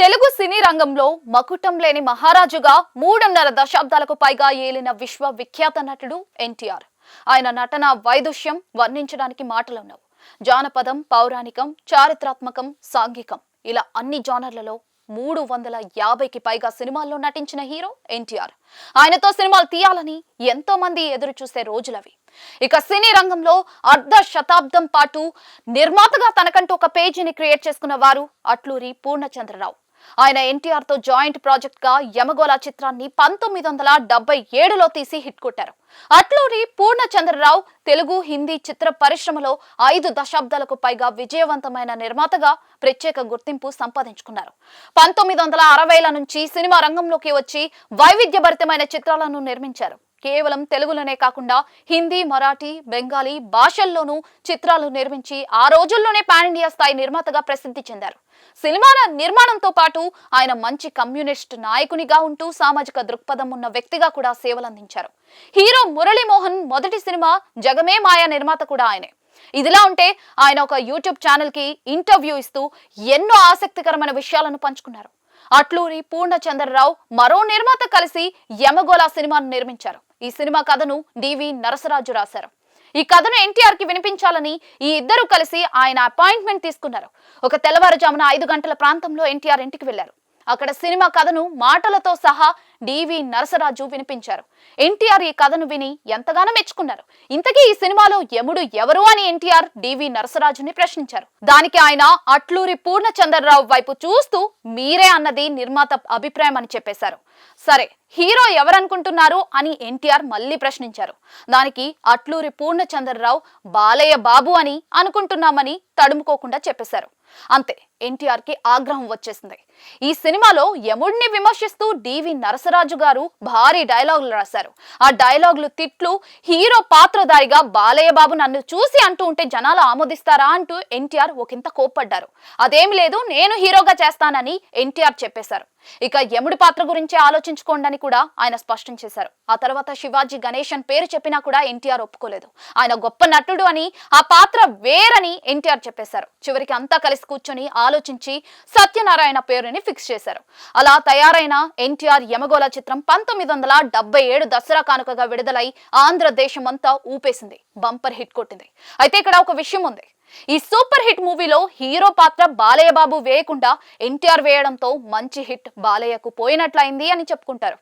తెలుగు సినీ రంగంలో మకుటం లేని మహారాజుగా 3.5 దశాబ్దాలకు పైగా ఏలిన విశ్వవిఖ్యాత నటుడు ఎన్టీఆర్. ఆయన నటన వైదుష్యం వర్ణించడానికి మాటలున్నవు. జానపదం, పౌరాణికం, చారిత్రాత్మకం, సాంఘికం ఇలా అన్ని జానర్లలో 350కి పైగా సినిమాల్లో నటించిన హీరో ఎన్టీఆర్. ఆయనతో సినిమాలు తీయాలని ఎంతో మంది ఎదురు చూసే రోజులవి. ఇక సినీ రంగంలో అర్ధ శతాబ్దం పాటు నిర్మాతగా తనకంటూ ఒక పేజీని క్రియేట్ చేసుకున్న వారు అట్లూరి పూర్ణచంద్రరావు. ఆయన ఎన్టీఆర్ తో జాయింట్ ప్రాజెక్ట్ గా యమగోళ చిత్రాన్ని 1977లో తీసి హిట్ కొట్టారు. అట్లూరి పూర్ణచంద్రరావు తెలుగు, హిందీ చిత్ర పరిశ్రమలో 5 దశాబ్దాలకు పైగా విజయవంతమైన నిర్మాతగా ప్రత్యేక గుర్తింపు సంపాదించుకున్నారు. 1960ల నుంచి సినిమా రంగంలోకి వచ్చి వైవిధ్యభరితమైన చిత్రాలను నిర్మించారు. కేవలం తెలుగులోనే కాకుండా హిందీ, మరాఠీ, బెంగాలీ భాషల్లోనూ చిత్రాలు నిర్మించి ఆ రోజుల్లోనే పాన్ ఇండియా స్థాయి నిర్మాతగా ప్రసిద్ధి చెందారు. సినిమాల నిర్మాణంతో పాటు ఆయన మంచి కమ్యూనిస్ట్ నాయకునిగా ఉంటూ సామాజిక దృక్పథం ఉన్న వ్యక్తిగా కూడా సేవలందించారు. హీరో మురళీమోహన్ మొదటి సినిమా జగమే మాయ నిర్మాత కూడా ఆయనే. ఇదిలా ఉంటే ఆయన ఒక యూట్యూబ్ ఛానల్ కి ఇంటర్వ్యూ ఇస్తూ ఎన్నో ఆసక్తికరమైన విషయాలను పంచుకున్నారు. అట్లూరి పూర్ణచంద్రరావు మరో నిర్మాత కలిసి యమగోళ సినిమాను నిర్మించారు. ఈ సినిమా కథను డివి నరసరాజు రాశారు. ఈ కథను ఎన్టీఆర్ కి వినిపించాలని ఈ ఇద్దరు కలిసి ఆయన అపాయింట్మెంట్ తీసుకున్నారు. ఒక తెల్లవారుజామున 5 గంటల ప్రాంతంలో ఎన్టీఆర్ ఇంటికి వెళ్లారు. అక్కడ సినిమా కథను మాటలతో సహా డివి నరసరాజు వినిపించారు. ఎన్టీఆర్ ఈ కథను విని ఎంతగానో మెచ్చుకున్నారు. ఇంతకీ ఈ సినిమాలో యముడు ఎవరు అని ఎన్టీఆర్ డివి నరసరాజుని ప్రశ్నించారు. దానికి ఆయన అట్లూరి పూర్ణచంద్రరావు వైపు చూస్తూ మీరే అన్నది నిర్మాత అభిప్రాయం అని చెప్పేశారు. సరే, హీరో ఎవరనుకుంటున్నారు అని ఎన్టీఆర్ మళ్ళీ ప్రశ్నించారు. దానికి అట్లూరి పూర్ణచంద్రరావు బాలయ్య బాబు అని అనుకుంటున్నామని తడుముకోకుండా చెప్పేశారు. అంతే, ఎన్టీఆర్ కి ఆగ్రహం వచ్చేసింది. ఈ సినిమాలో యముడిని విమర్శిస్తూ డివి నరసరాజు గారు భారీ డైలాగులు రాశారు. ఆ డైలాగులు తిట్లు హీరో పాత్రధారిగా బాలయ్య బాబు నన్ను చూసి అంటూ ఉంటే జనాలు ఆమోదిస్తారా అంటూ ఎన్టీఆర్ ఒకంత కోప్పడ్డారు. అదేమి లేదు, నేను హీరోగా చేస్తానని ఎన్టీఆర్ చెప్పేశారు. ఇక యముడి పాత్ర గురించి ఆలోచించుకోండి అని కూడా ఆయన స్పష్టం చేశారు. ఆ తర్వాత శివాజీ గణేశన్ పేరు చెప్పినా కూడా ఎన్టీఆర్ ఒప్పుకోలేదు. ఆయన గొప్ప నటుడు అని, ఆ పాత్ర వేరని ఎన్టీఆర్ చెప్పేశారు. చివరికి అంతా కలిసి కూర్చొని ఆలోచించి సత్యనారాయణ పేరుని ఫిక్స్ చేశారు. అలా తయారైన ఎన్టీఆర్ యమగోళ చిత్రం 1977 దసరా కానుకగా విడుదలై ఆంధ్రదేశమంతా ఊపేసింది, బంపర్ హిట్ కొట్టింది. అయితే ఇక్కడ ఒక విషయం ఉంది. ఈ సూపర్ హిట్ మూవీలో హీరో పాత్ర బాలయ్య బాబు వేయకుండా ఎన్టీఆర్ వేయడంతో మంచి హిట్ బాలయ్యకు పోయినట్లయింది అని చెప్పుకుంటారు.